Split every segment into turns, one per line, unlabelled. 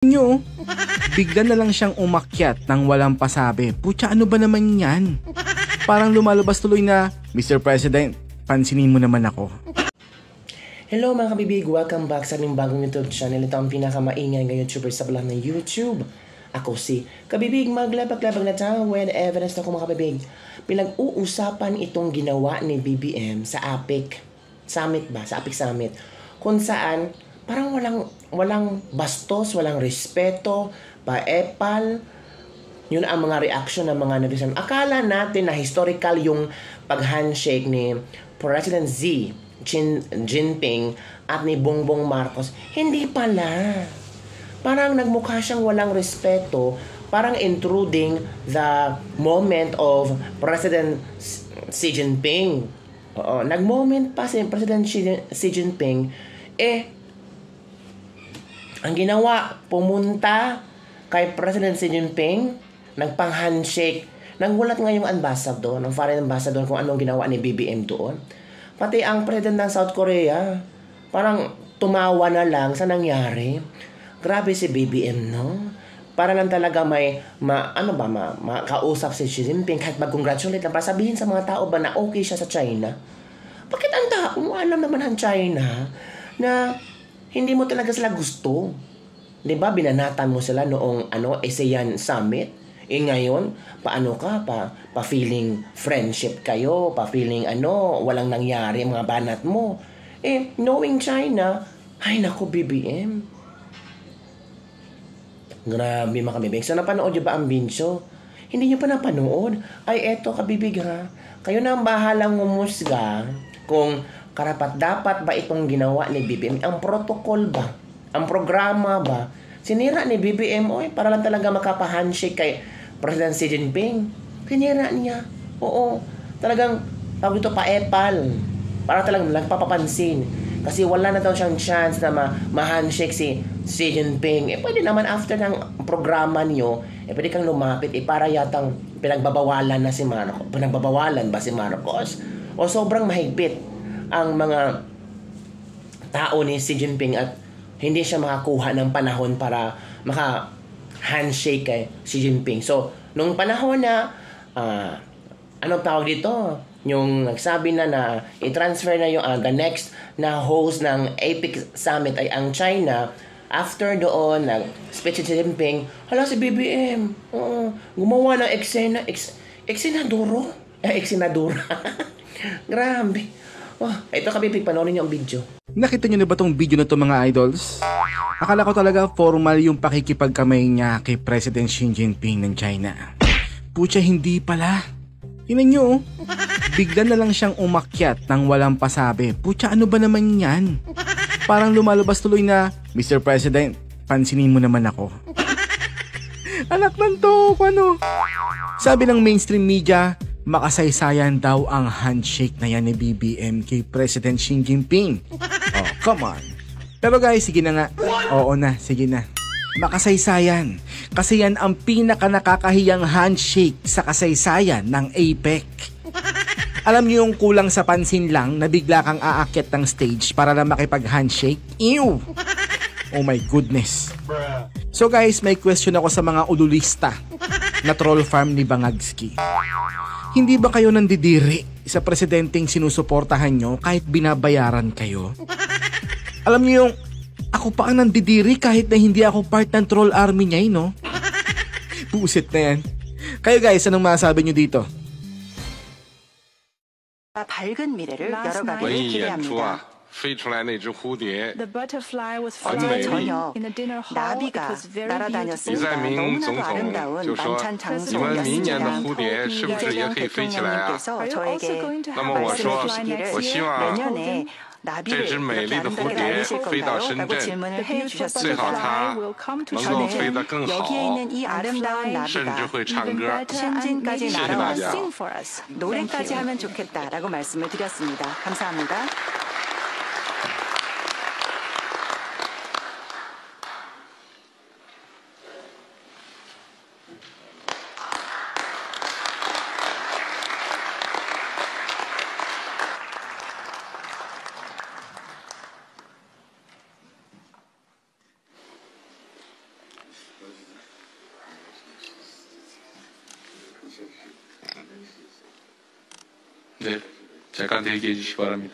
Nyo, bigla na lang siyang umakyat nang walang pasabi. Putya, ano ba naman yan? Parang lumalabas tuloy na, Mr. President, pansinin mo naman ako.
Hello mga kabibig, welcome back sa aming bagong YouTube channel. Ito ang pinakamaingay ng YouTuber sa balang ng YouTube. Ako si Kabibig, maglabag-labag na tayo with evidence na mga kabibig. Pinag-uusapan itong ginawa ni BBM sa APEC Summit ba? Sa APEC Summit. Kung saan, parang walang bastos, walang respeto, paepal. Yun ang mga reaction ng mga netizen. Akala natin na historical yung pag-handshake ni President Xi Jinping at ni Bongbong Marcos. Hindi pala. Parang nagmukha siyang walang respeto, parang intruding the moment of President Xi Jinping. Oo, nag-moment pa si President Xi Jinping, ang ginawa, pumunta kay President Xi Jinping, nagpang-handshake. Naggulat nga yung ambassador, ng foreign ambassador kung anong ginawa ni BBM doon. Pati ang President ng South Korea, parang tumawa na lang sa nangyari. Grabe si BBM, no? Para lang talaga may makausap si Xi Jinping kahit mag-congratulate lang para sabihin sa mga tao ba na okay siya sa China. Bakit ang tao mo alam naman ang China na hindi mo talaga sila gusto? 'Di ba binanatan mo sila noong ASEAN Summit? Ngayon, paano ka pa feeling friendship kayo, pa feeling walang nangyari mga banat mo. Knowing China, ay naku BBM. Grabe mga kabibig. So napanood nyo ba ang video? Hindi nyo pa napanood? Ay eto kabibig ha. Kayo na ang bahalang umusga kung karapat-dapat ba itong ginawa ni BBM. Ang protocol ba? Ang programa ba? Sinira ni BBM para lang talaga makapa-handshake kay President Xi Jinping. Sinira niya. Oo. Talagang tawag ito paepal. Para talagang nagpapapansin. Kasi wala na daw siyang chance na ma-handshake si Xi Jinping. Pwede naman after ng programa niyo, pwede kang lumapit. Para yatang pinagbabawalan na si Marcos. Pinagbabawalan ba si Marcos? O sobrang mahigpit ang mga tao ni Xi Jinping at hindi siya makakuha ng panahon para maka-handshake kay Xi Jinping. So, nung panahon na, anong tawag dito? Yung nagsabi na i-transfer na yung the next na host ng APEC Summit ay ang China. After doon, nag-speech si Xi Jinping, hala si BBM, gumawa ng eksenadura. Grabe. Ito kabibig, panoorin niyo ang video.
Nakita nyo na ba tong video na to mga idols? Akala ko talaga formal yung pakikipagkamay niya kay President Xi Jinping ng China. Pucha, hindi pala. Tingnan nyo, bigla na lang siyang umakyat nang walang pasabi. Pucha, ano ba naman yan? Parang lumalabas tuloy na, Mr. President, pansinin mo naman ako. Anak ng to, ano? Sabi ng mainstream media, makasaysayan daw ang handshake na yan ni BBM kay President Xi Jinping. Oh, come on. Pero guys, sige na nga. Oo na, sige na. Makasaysayan. Kasi yan ang pinaka nakakahiyang handshake sa kasaysayan ng APEC. Alam niyo yung kulang sa pansin lang na bigla kang aakyat ng stage para na makipag-handshake? Ew! Oh my goodness. So guys, may question ako sa mga ululista na troll farm ni Bangagski. Hindi ba kayo nandidiri sa presidenteng sinusuportahan nyo kahit binabayaran kayo? Alam niyo yung ako pa ang nandidiri kahit na hindi ako part ng troll army niya, no? Pusit na yan. Kayo guys, anong masasabi nyo dito?
밝은 미래를 여러 가지 기대합니다.
飞出来那只蝴蝶
어제 저녁 나비가 날아다녔습니다.
李在明
너무나도
总统
아름다운
就说
만찬
你们明年的
장소였습니다.
蝴蝶是不是也可以飞起来啊
대통령님께서 저에게
那么我说
말씀해 주시기를
我希望
내년에 나비를
这只美丽
이렇게
的蝴
아름답게
蝶
날리실
飞到
건가요?
深
라고
圳
질문을 해
最好
주셨습니다.
它能够飞得更
여기에
好
있는 이 아름다운
甚至
나비가
会唱歌
신진까지
谢谢大
날아와서
家
노래까지 하면 좋겠다라고 말씀을 드렸습니다. 감사합니다.
네, 잠깐 대기해 주시기 바랍니다.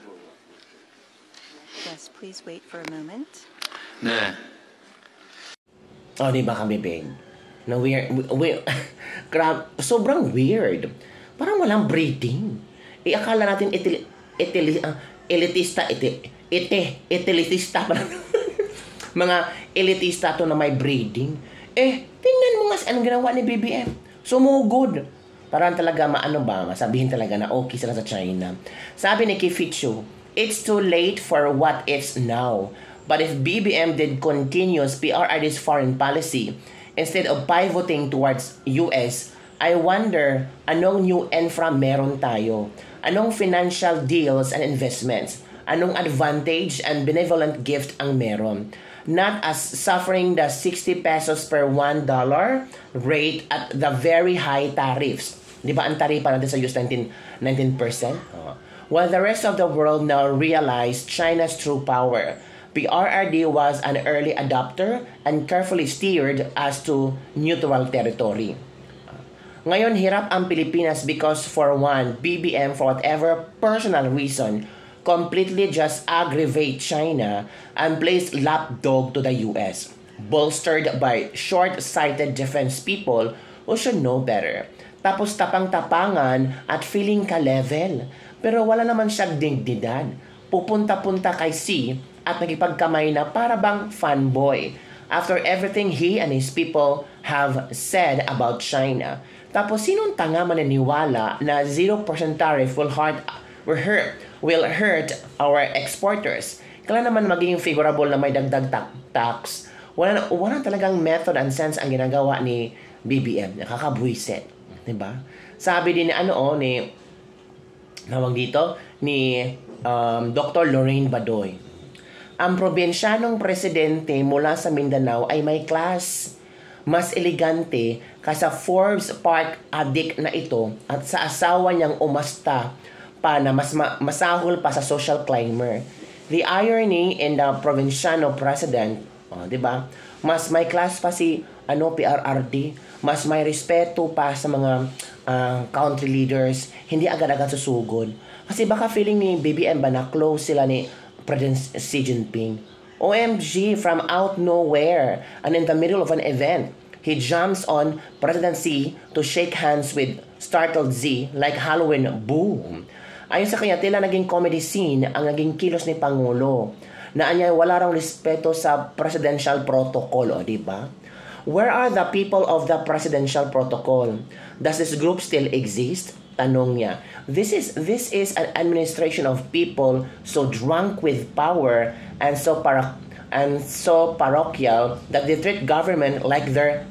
Yes, please wait for a moment.
네.
Oh, di ba kami, babe? Na weird. Sobrang weird. Parang walang breathing. Akala natin elitista, elitista. Mga elitista to na may breeding. Tingnan mo nga anong ginawa ni BBM. Sumugod. Parang talaga masabihin talaga na okay sila sa China. Sabi ni Kifichu, it's too late for what it's now. But if BBM did continuous PRRD's foreign policy instead of pivoting towards US, I wonder anong new infra meron tayo? Anong financial deals and investments? Anong advantage and benevolent gift ang meron? Not as suffering the 60 pesos per $1 rate at the very high tariffs. Di ba ang tarifa natin sa US 19%? While the rest of the world now realize China's true power, PRRD was an early adopter and carefully steered us to neutral territory. Ngayon, hirap ang Pilipinas because for one, BBM for whatever personal reason completely just aggravate China and place lapdog to the US, bolstered by short-sighted defense people who should know better. Tapos tapang-tapangan at feeling ka-level. Pero wala naman siyang dignidad. Pupunta-punta kay Xi at nagipagkamay na para bang fanboy after everything he and his people have said about China. Tapos sinong tanga maniniwala na 0% tariff will hurt our exporters? Kailan naman magiging favorable na may dagdag tax? Wala talagang method and sense ang ginagawa ni BBM. Nakakabwisit. Diba? Sabi din ni Dr. Lorraine Badoy, ang probinsyanong presidente mula sa Mindanao ay may class. Mas elegante kaysa Forbes Park addict na ito at sa asawa niyang umasta pa na mas masahol pa sa social climber. The irony in the provinciano president, di ba? Mas may class pa si PRRD, mas may respeto pa sa mga country leaders, hindi agad-agad susugod. Kasi baka feeling ni BBM ba na close sila ni President Xi Jinping. OMG, from out nowhere and in the middle of an event, he jumps on President Xi to shake hands with startled Xi like Halloween boom. Ayon sa kanya, tila naging comedy scene ang naging kilos ni Pangulo. Na anya wala rang respeto sa presidential protocol, di ba? Where are the people of the presidential protocol? Does this group still exist? Tanong niya. This is an administration of people so drunk with power and so parochial that they treat government like their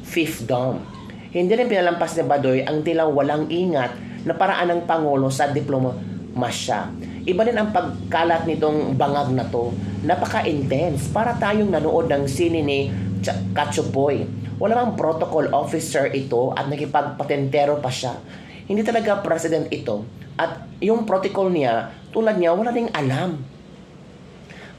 fiefdom. Hindi rin pinalampas ni Badoy ang tilang walang ingat na paraan ng Pangulo sa diplomasya. Iba din ang pagkalat nitong bangag na to. Napaka-intense. Para tayong nanood ng sine ni Kachupoy. Wala bang protocol officer ito at nakipagpatentero pa siya. Hindi talaga president ito. At yung protocol niya, tulad niya, wala ding alam.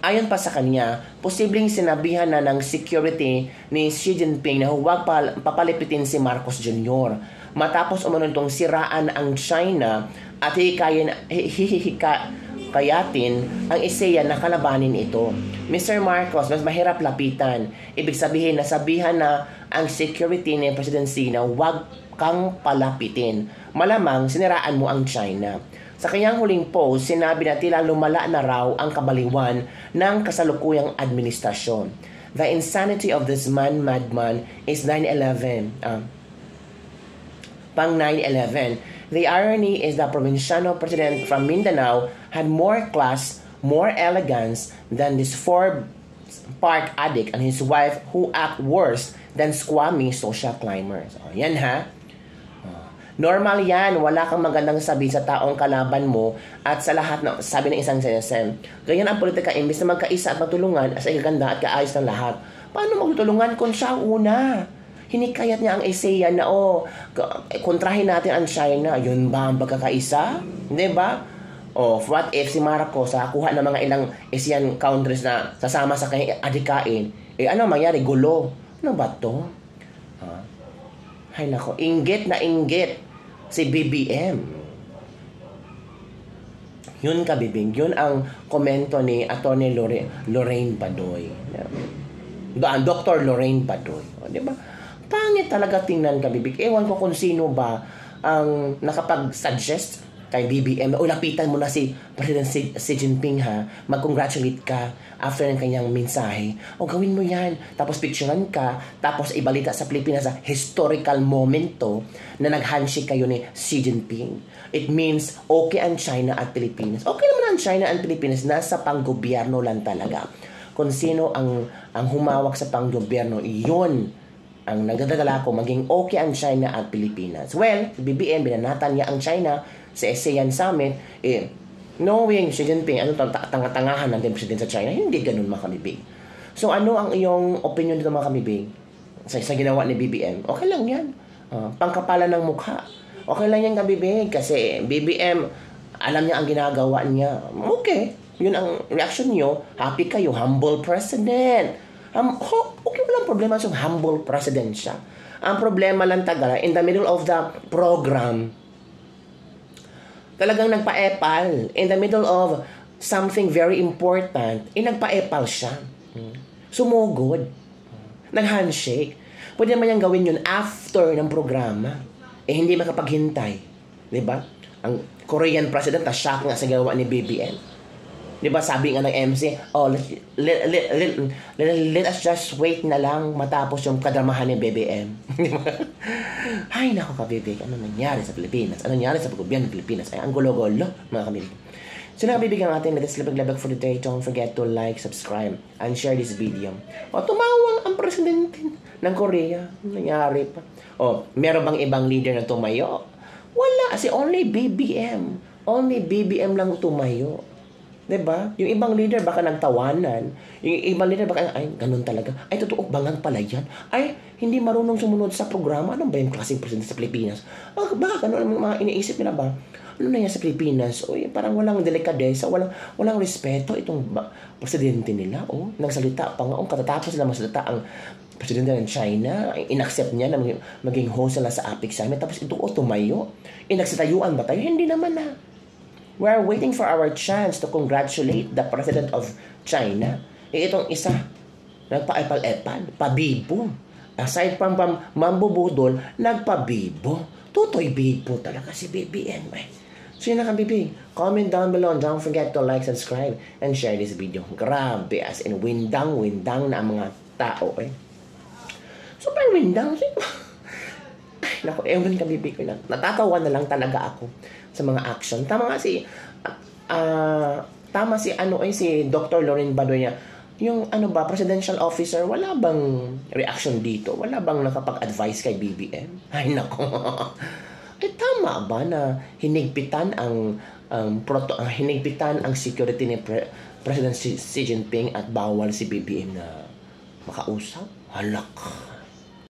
Ayon pa sa kanya, posibleng sinabihan na ng security ni Xi Jinping na huwag papalipitin si Marcos Jr. Matapos umano itong siraan ang China at hihikayatin ang ISEA na kalabanin ito. Mr. Marcos, mas mahirap lapitan. Ibig sabihin, nasabihan na ang security ni President Xi na huwag kang palapitin. Malamang siniraan mo ang China. Sa kanyang huling post, sinabi na tila lumala na raw ang kabaliwan ng kasalukuyang administrasyon. The insanity of this madman is 9/11. Pang 9/11. The irony is the provinciano president from Mindanao had more class, more elegance than this Forbes Park addict and his wife who act worse than squammy social climbers. Yan ha. Normal yan, wala kang magandang sabi sa taong kalaban mo at sa lahat na sabi ng isang CSM. Ganyan ang politika, imbis na magkaisa at matulungan sa ikaganda at kaayos ng lahat. Paano magtulungan kung siya una? Hinikayat niya ang ISEA na kontrahin natin ang China. Yun ba ang pagkakaisa? Hindi ba? What if si Marcos kuha ng mga ilang ASEAN countries na sasama sa kanyang adikain? Ano mangyari? Gulo. Ano ba to? Ay nako, inggit na inggit si BBM. Yun kabibig, yun ang komento ni Atty. Lorraine Badoy. Dr. Lorraine Badoy. O, di ba? Pangit talaga tingnan kabibig. Ewan ko kung sino ba ang nakapag-suggest kay BBM. O, lapitan mo na si President Xi Jinping ha. Mag-congratulate ka after ng kanyang mensahe. O, gawin mo yan. Tapos picturean ka. Tapos ibalita sa Pilipinas sa historical momento na nag-handshake kayo ni Xi Jinping. It means okay ang China at Pilipinas. Okay naman ang China at Pilipinas. Nasa panggobyerno lang talaga. Kung sino ang humawak sa panggobyerno, iyon ang nagdadala ko maging okay ang China at Pilipinas. Well, BBM, binanatan niya ang China sa ASEAN Summit, knowing Xi Jinping, ano tanga-tangahan ng president sa China, hindi ganun mga kamibig. So ano ang iyong opinion dito mga kamibig? Sa ginawa ni BBM, okay lang yan. Pangkapalan ng mukha. Okay lang yan kabibig kasi BBM, alam niya ang ginagawa niya. Okay, yun ang reaction niyo. Happy kayo, humble president. Okay, walang problema sa humble president siya. Ang problema lang tagal, in the middle of the program, talagang nagpa-epal. In the middle of something very important, nagpa-epal siya. Sumugod. Nag-handshake. Pwede naman niyang gawin yun after ng programa. Hindi makapaghintay. Diba? Ang Korean president, na-shock nga sa gawa ni BBM. Diba, sabi nga ng MC, let us just wait na lang matapos yung kadramahan ni BBM. Ay, nako kabibig, ano nangyari sa Pilipinas? Ano nangyari sa paggobyerno ng Pilipinas? Ay, ang gulo-gulo, mga kabibig. So, nakabibig ang ating latest labag-labag for today. Don't forget to like, subscribe, and share this video. O, tumawang ang presidente ng Korea. Nangyari pa. O, meron bang ibang leader na tumayo? Wala. Kasi only BBM. Only BBM lang tumayo. Diba? Yung ibang leader baka nagtawanan. Yung ibang leader baka, ay, ganun talaga. Ay, totoo, bangang pala yan. Ay, hindi marunong sumunod sa programa. Ano ba yung klaseng presidente sa Pilipinas? Baka ganun ang mga iniisip nila ba? Ano na yan sa Pilipinas? Uy, parang walang delikadesa, walang respeto itong presidente nila. Oh, nagsalita pa nga. Katatapos sila masalita ang presidente ng China, inaccept niya na maging host nila sa APEC Summit. Tapos ito, tumayo. Nagsitayuan ba tayo? Hindi naman na. We are waiting for our chance to congratulate the president of China. Itong isa, nagpa-epal-epal, pabibo. Aside from mambubudol, nagpabibo. Tutoy bibo talaga si BBM. So yun na kabibig. Comment down below and don't forget to like, subscribe, and share this video. Grabe, as in windang na ang mga tao. Super windang. Ay, naku, ewan kabibig ko na. Natatawa na lang talaga ako sa mga action. Tama si Dr. Lorraine Badoy niya. Yung presidential officer, wala bang reaction dito? Wala bang nakapag-advise kay BBM? Ay, nako. Ay, tama ba na hinigpitan ang security ni President Xi Jinping at bawal si BBM na makausap? Halak.